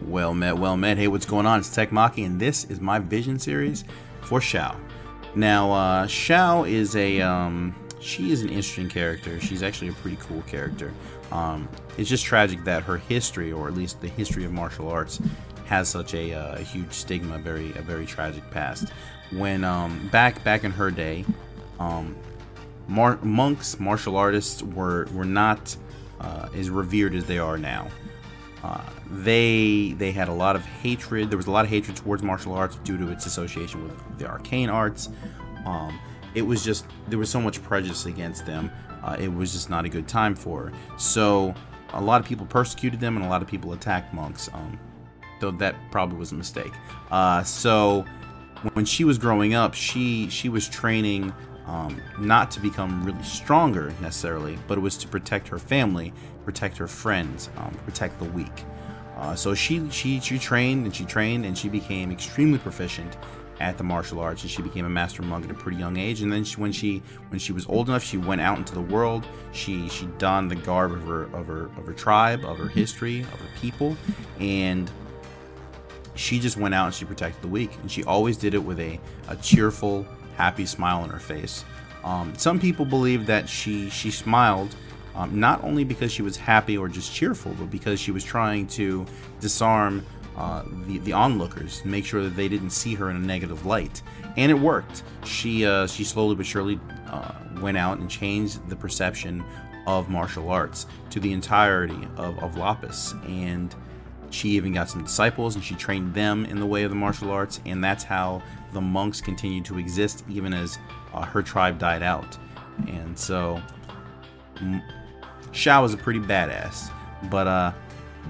Well met. Hey, what's going on? It's Tech Maki, and this is my vision series for Xiao. Now, Xiao is she is an interesting character. She's actually a pretty cool character. It's just tragic that her history, or at least the history of martial arts, has such a huge stigma, a very tragic past. When back in her day, monks, martial artists were not as revered as they are now. They had a lot of hatred. There was a lot of hatred towards martial arts due to its association with the arcane arts. It was just, there was so much prejudice against them. It was just not a good time for her. So a lot of people persecuted them, and a lot of people attacked monks. Though that probably was a mistake. So when she was growing up, she was training not to become really stronger necessarily, but it was to protect her family, protect her friends, protect the weak. So she trained and she became extremely proficient at the martial arts, and she became a master monk at a pretty young age. And then when she was old enough, she went out into the world. She donned the garb of her tribe, of her history, of her people, and she just went out and she protected the weak. And she always did it with a cheerful, happy smile on her face. Some people believe that she smiled not only because she was happy or just cheerful, but because she was trying to disarm the onlookers, make sure that they didn't see her in a negative light. And it worked. She slowly but surely went out and changed the perception of martial arts to the entirety of Lapis. And she even got some disciples, and she trained them in the way of the martial arts, and that's how the monks continued to exist even as her tribe died out. And so Xiao is a pretty badass, but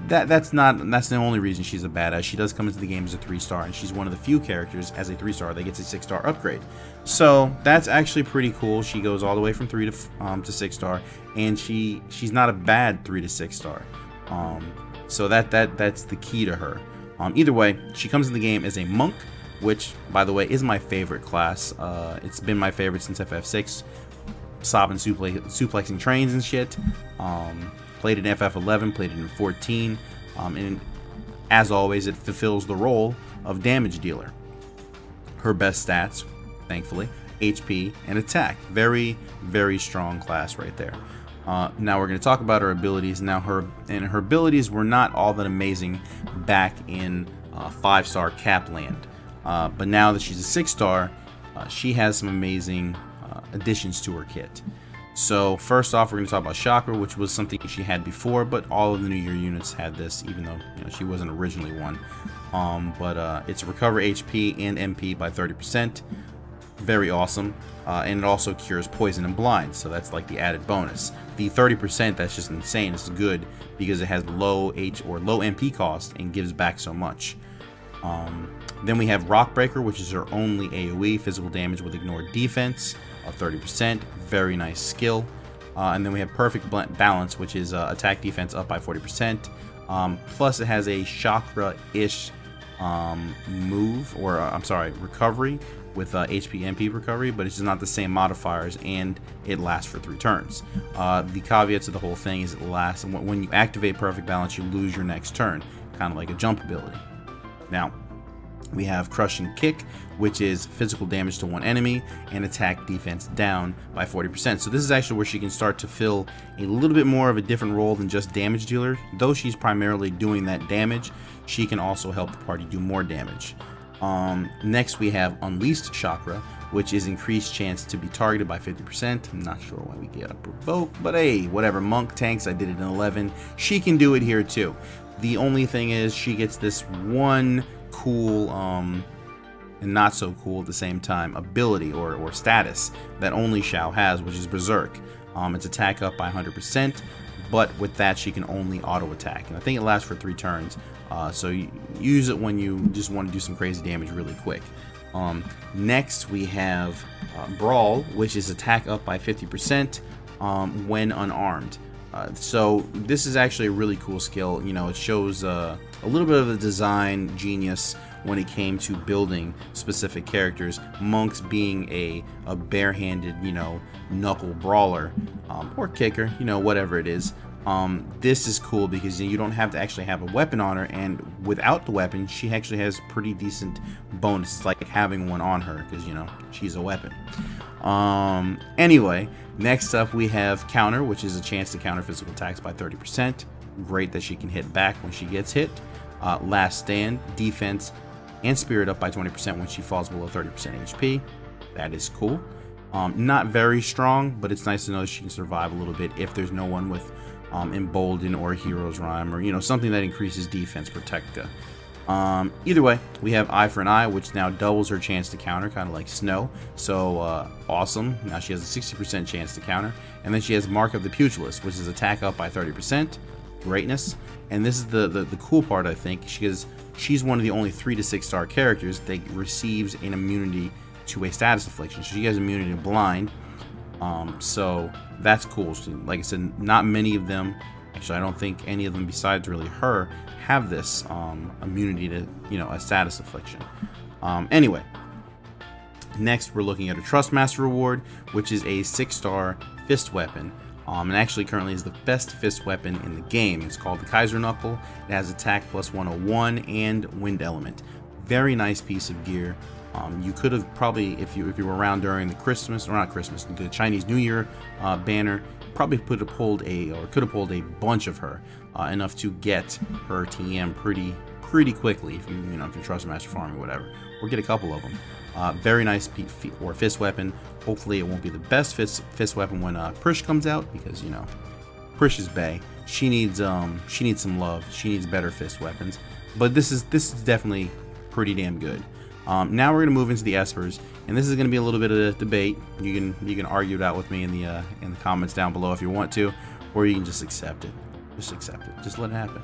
that's the only reason she's a badass. She does come into the game as a 3-star, and she's one of the few characters as a 3-star that gets a 6-star upgrade. So that's actually pretty cool. She goes all the way from 3 to 6-star, and she's not a bad 3 to 6-star. So that's the key to her. Either way, she comes in the game as a monk, which, by the way, is my favorite class. It's been my favorite since FF6. Sobbing, suplexing trains and shit. Played it in FF11, played it in 14. And as always, it fulfills the role of damage dealer. Her best stats, thankfully, HP and attack. Very strong class right there. Now we're going to talk about her abilities. Now her abilities were not all that amazing back in 5-star cap land, but now that she's a 6-star, she has some amazing additions to her kit. So first off, we're going to talk about Chakra, which was something she had before, but all of the New Year units had this, even though she wasn't originally one. It's recover HP and MP by 30%. Very awesome. And it also cures poison and blind, so that's like the added bonus. The 30%, that's just insane. It's good because it has low MP cost and gives back so much. Then we have Rock Breaker, which is her only AoE, physical damage with ignored defense of 30%. Very nice skill. And then we have Perfect Balance, which is attack defense up by 40%. Plus it has a chakra-ish move, or I'm sorry, recovery with HP MP recovery, but it's just not the same modifiers, and it lasts for 3 turns. The caveat to the whole thing is it lasts, and when you activate Perfect Balance, you lose your next turn, kind of like a jump ability. Now we have Crushing Kick, which is physical damage to one enemy and attack defense down by 40%. So this is actually where she can start to fill a little bit more of a different role than just damage dealer. Though she's primarily doing that damage, she can also help the party do more damage. Next we have Unleashed Chakra, which is increased chance to be targeted by 50%. I'm not sure why we get a provoke, but hey, whatever. Monk tanks, I did it in 11. She can do it here too. The only thing is she gets this one cool and not so cool at the same time ability or status that only Xiao has, which is Berserk. It's attack up by 100%, but with that she can only auto attack, and I think it lasts for 3 turns. So you use it when you just want to do some crazy damage really quick. Next we have Brawl, which is attack up by 50% when unarmed. So this is actually a really cool skill. It shows a little bit of the design genius when it came to building specific characters. Monks being a barehanded, knuckle brawler or kicker, whatever it is. This is cool because you don't have to actually have a weapon on her, and without the weapon, she actually has pretty decent bonus. It's like having one on her because, you know, she's a weapon. Anyway, next up we have Counter, which is a chance to counter physical attacks by 30%. Great that she can hit back when she gets hit. Last Stand, defense, and spirit up by 20% when she falls below 30% HP. That is cool. Not very strong, but it's nice to know that she can survive a little bit if there's no one with Embolden or Hero's Rhyme, or, you know, something that increases defense Protectica. Either way, we have Eye for an Eye, which now doubles her chance to counter, kind of like Snow. So awesome. Now she has a 60% chance to counter. And then she has Mark of the Pugilist, which is attack up by 30%. Greatness. And this is the cool part, I think, because she's one of the only 3 to 6 star characters that receives an immunity to a status affliction. So she has immunity to blind. So that's cool. So, like I said, not many of them, actually I don't think any of them besides really her, have this immunity to, you know, a status affliction. Anyway, next we're looking at a Trustmaster reward, which is a 6-star fist weapon. And actually currently is the best fist weapon in the game. It's called the Kaiser Knuckle. It has attack plus 101 and wind element. Very nice piece of gear. You could have probably, if you were around during the Christmas, or not Christmas, the Chinese New Year banner, probably could have pulled a bunch of her, enough to get her TM pretty quickly if you if you trust Master Farm or whatever, or get a couple of them. Very nice fist weapon. Hopefully it won't be the best fist weapon when Prish comes out, because, you know, Prish is bae. She needs some love. She needs better fist weapons. But this is definitely pretty damn good. Now we're gonna move into the Espers, and this is gonna be a little bit of a debate. You can argue it out with me in the comments down below if you want to, or you can just accept it. Just accept it. Just let it happen.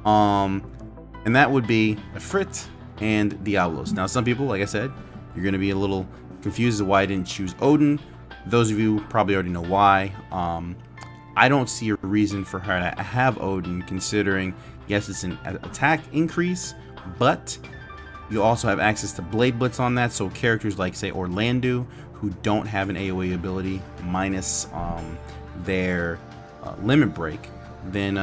And that would be Ifrit and Diablos. Now, some people, like I said, you're gonna be a little confused as to why I didn't choose Odin. Those of you probably already know why. I don't see a reason for her to have Odin, considering, yes, it's an attack increase, but you also have access to Blade Blitz on that, so characters like, say, Orlando, who don't have an AoE ability, minus their Limit Break, then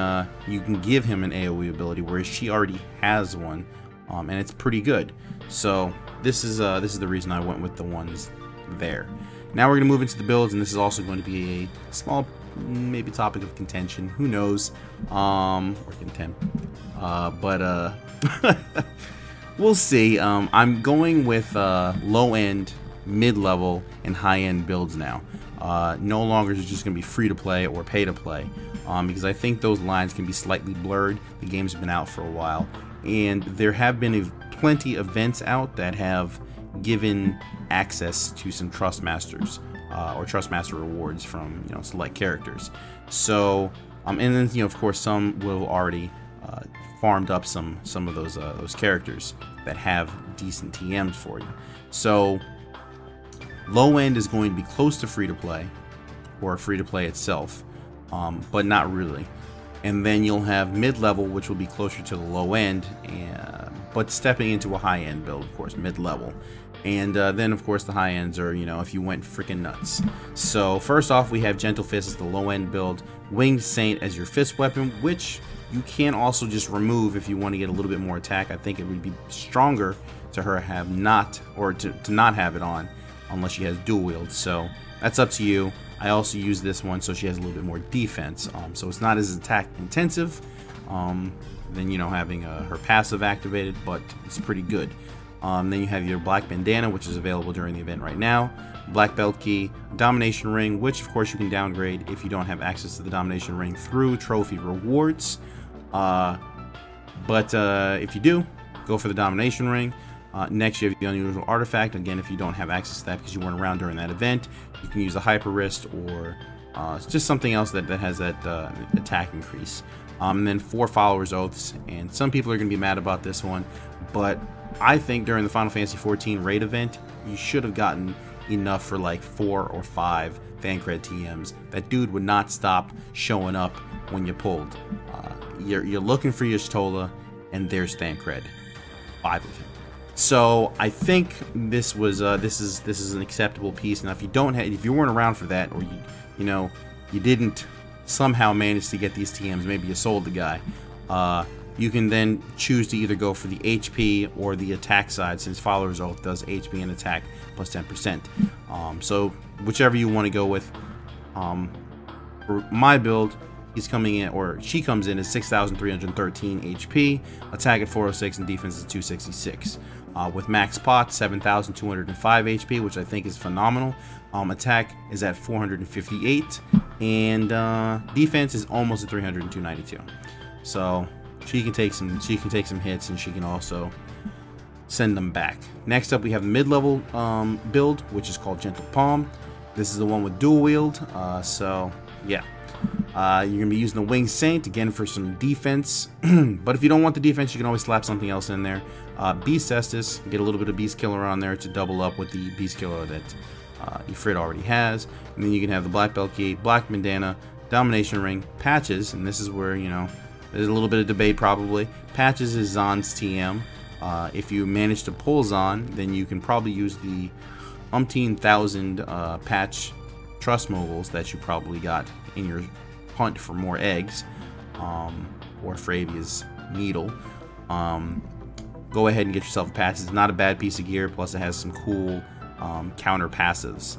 you can give him an AoE ability, whereas she already has one, and it's pretty good. So this is the reason I went with the ones there. Now we're going to move into the builds, and this is also going to be a small, maybe topic of contention. Who knows? Or contempt. But we'll see. I'm going with low-end, mid-level, and high-end builds now. No longer is it just going to be free-to-play or pay-to-play, because I think those lines can be slightly blurred. The game's been out for a while, and there have been plenty of events out that have given access to some Trustmasters or Trustmaster rewards from, you know, select characters. So, and then, you know, of course, some will already farmed up some of those characters that have decent TMs for you. So low end is going to be close to free to play, or free to play itself, but not really. And then you'll have mid-level, which will be closer to the low end, but stepping into a high-end build, of course, mid-level. And then, of course, the high ends are, you know, if you went freaking nuts. So first off, we have Gentle Fist as the low-end build, Winged Saint as your fist weapon, which you can also just remove if you want to get a little bit more attack. I think it would be stronger to her have not, or to not have it on, unless she has dual wield. So that's up to you. I also use this one so she has a little bit more defense. So it's not as attack intensive than, you know, having her passive activated, but it's pretty good. Then you have your Black Bandana, which is available during the event right now. Black Belt Key, Domination Ring, which of course you can downgrade if you don't have access to the Domination Ring through Trophy Rewards. But if you do, go for the Domination Ring. Next, you have the Unusual Artifact. Again, if you don't have access to that because you weren't around during that event, you can use a Hyper Wrist, or just something else that has that attack increase. And then 4 Followers Oaths, and some people are going to be mad about this one, but I think during the Final Fantasy XIV raid event, you should have gotten enough for like 4 or 5 Thancred TMs. That dude would not stop showing up when you pulled. You're looking for your Stola, and there's Thancred, 5 of him. So I think this was this is an acceptable piece. Now, if you don't have, if you weren't around for that, or you didn't somehow manage to get these TMs, maybe you sold the guy, you can then choose to either go for the HP or the attack side, since Follower's Oath does HP and attack plus 10%. So whichever you want to go with. For my build, he's coming in, or she comes in, at 6,313 HP, attack at 406, and defense is 266. With max pot, 7,205 HP, which I think is phenomenal. Attack is at 458, and defense is almost at 292. So she can take some hits, and she can also send them back. Next up, we have the mid-level build, which is called Gentle Palm. This is the one with dual wield. So yeah, you're gonna be using the Winged Saint again for some defense. But if you don't want the defense, you can always slap something else in there. Beast Estes, get a little bit of Beast Killer on there to double up with the Beast Killer that Ifrit already has. And then you can have the Black Belt Key, Black Bandana, Domination Ring, Patches, and this is where, you know, there's a little bit of debate probably. Patches is Zon's TM. If you manage to pull Zon, then you can probably use the umpteen thousand patch trust moguls that you probably got in your hunt for more eggs, or Fravia's needle. Go ahead and get yourself a patch. It's not a bad piece of gear, plus it has some cool counter passives.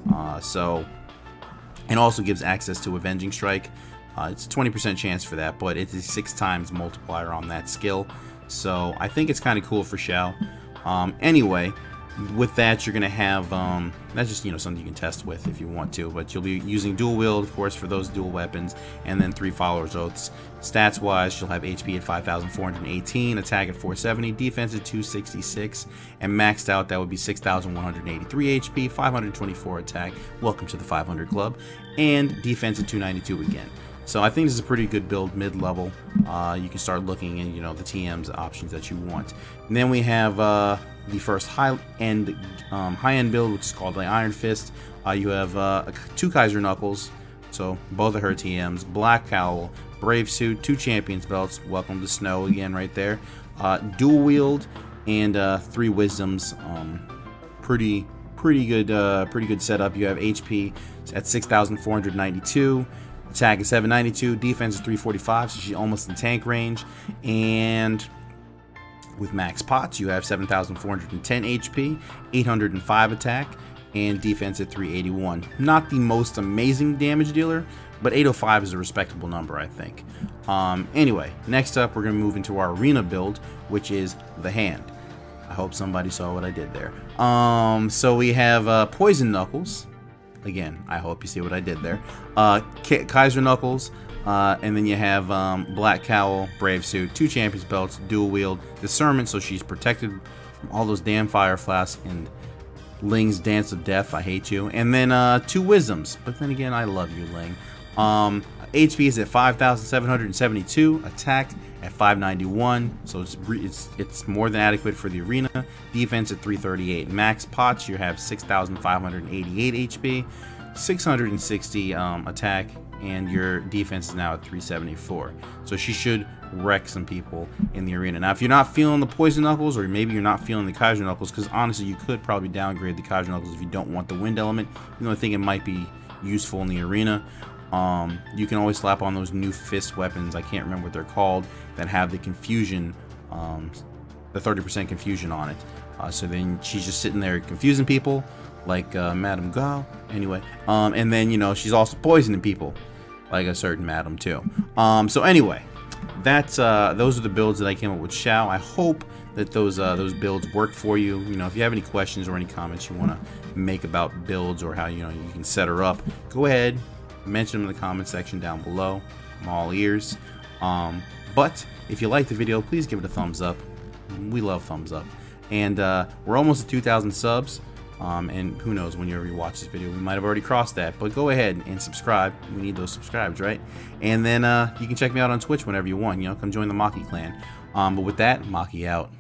And also gives access to Avenging Strike. It's a 20% chance for that, but it's a 6 times multiplier on that skill. So I think it's kind of cool for Xiao. Anyway, with that, you're going to have, that's just, you know, something you can test with if you want to, but you'll be using dual wield, of course, for those dual weapons, and then 3 Followers Oaths. Stats wise, she'll have HP at 5,418, attack at 470, defense at 266, and maxed out, that would be 6,183 HP, 524 attack, welcome to the 500 club, and defense at 292 again. So I think this is a pretty good build, mid-level. You can start looking at, you know, the TM's options that you want. And then we have the first high-end build, which is called the Iron Fist. You have 2 Kaiser Knuckles, so both of her TMs, Black Cowl, Brave Suit, 2 Champions Belts, welcome to Snow again right there, Dual Wield, and 3 Wisdoms. Pretty good setup. You have HP at 6,492. Attack is 792, defense is 345, so she's almost in tank range. And with max pots, you have 7,410 HP, 805 attack, and defense at 381. Not the most amazing damage dealer, but 805 is a respectable number, I think. Anyway, next up, we're going to move into our arena build, which is the Hand. I hope somebody saw what I did there. So we have Poison Knuckles. Again, I hope you see what I did there. Kaiser Knuckles, and then you have Black Cowl, Brave Suit, 2 Champions Belts, Dual Wield, Discernment, so she's protected from all those damn Fire Flasks and Ling's Dance of Death, I hate you. And then 2 Wisdoms, but then again, I love you, Ling. HP is at 5,772, attack at 591, so it's more than adequate for the arena. Defense at 338. Max pots, you have 6,588 HP, 660 attack, and your defense is now at 374. So she should wreck some people in the arena. Now, if you're not feeling the Poison Knuckles, or maybe you're not feeling the Kaiser Knuckles, because honestly, you could probably downgrade the Kaiser Knuckles if you don't want the wind element. You know, I think it might be useful in the arena. You can always slap on those new fist weapons, I can't remember what they're called, that have the confusion, the 30% confusion on it. So then she's just sitting there confusing people, like Madame Gao, anyway. And then, you know, she's also poisoning people, like a certain Madame too. So anyway, that's those are the builds that I came up with Xiao. I hope that those builds work for you. You know, if you have any questions or any comments you want to make about builds or how, you know, you can set her up, go ahead, mention them in the comment section down below. I'm all ears. But if you like the video, please give it a thumbs up. We love thumbs up. And we're almost at 2,000 subs. And who knows, whenever you watch this video, we might have already crossed that. But go ahead and subscribe. We need those subscribes, right? And then you can check me out on Twitch whenever you want. You know, come join the Maki clan. But with that, Maki out.